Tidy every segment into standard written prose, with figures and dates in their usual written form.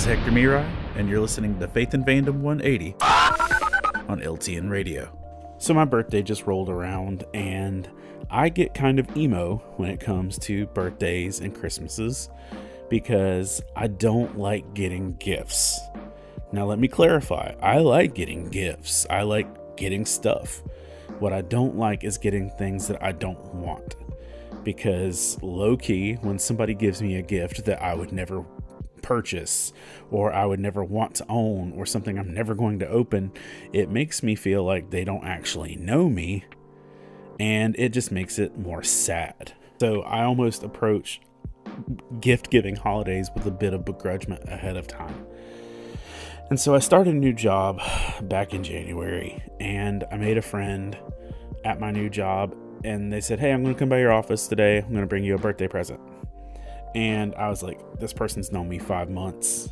Hector Mirai, and you're listening to Faith and Fandom 180 on LTN Radio. So my birthday just rolled around, and I get kind of emo when it comes to birthdays and Christmases because I don't like getting gifts. Now let me clarify, I like getting gifts. I like getting stuff. What I don't like is getting things that I don't want. Because low-key, when somebody gives me a gift that I would never purchase or I would never want to own or something I'm never going to open, it makes me feel like they don't actually know me, and it just makes it more sad. So I almost approach gift-giving holidays with a bit of begrudgment ahead of time. And so I started a new job back in January, and I made a friend at my new job, and they said, hey, I'm going to come by your office today. I'm going to bring you a birthday present. And I was like, this person's known me 5 months.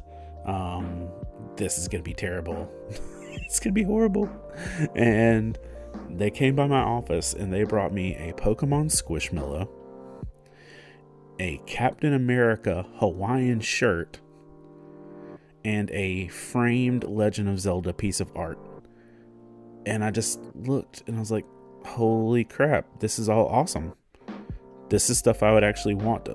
This is going to be terrible. It's going to be horrible. And they came by my office and they brought me a Pokemon Squishmallow, a Captain America Hawaiian shirt, and a framed Legend of Zelda piece of art. And I just looked and I was like, holy crap, this is all awesome. This is stuff I would actually want.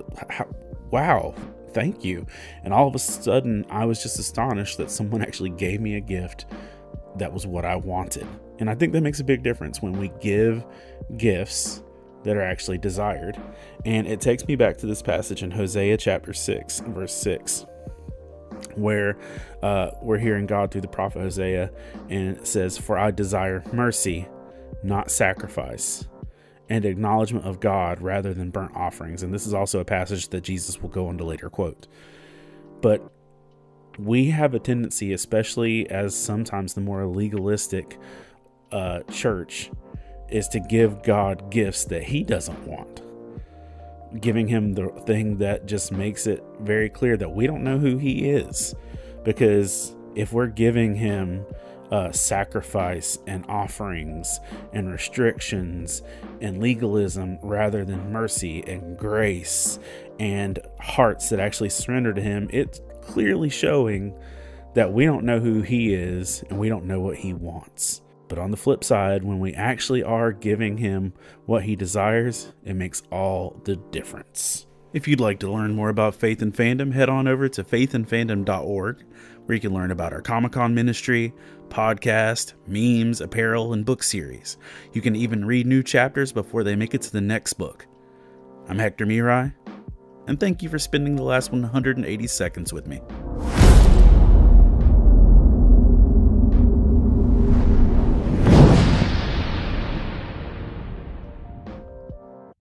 Wow, thank you. And all of a sudden, I was just astonished that someone actually gave me a gift that was what I wanted. And I think that makes a big difference when we give gifts that are actually desired. And it takes me back to this passage in Hosea chapter 6, verse 6, where we're hearing God through the prophet Hosea, and it says, for I desire mercy, not sacrifice, and acknowledgement of God rather than burnt offerings. And this is also a passage that Jesus will go on to later quote. But we have a tendency, especially as sometimes the more legalistic church, is to give God gifts that he doesn't want. Giving him the thing that just makes it very clear that we don't know who he is. Because if we're giving him sacrifice and offerings and restrictions and legalism rather than mercy and grace and hearts that actually surrender to him, it's clearly showing that we don't know who he is and we don't know what he wants. But on the flip side, when we actually are giving him what he desires, it makes all the difference. If you'd like to learn more about Faith and Fandom, head on over to faithandfandom.org, where you can learn about our Comic-Con ministry, podcast, memes, apparel, and book series. You can even read new chapters before they make it to the next book. I'm Hector Mirai, and thank you for spending the last 180 seconds with me.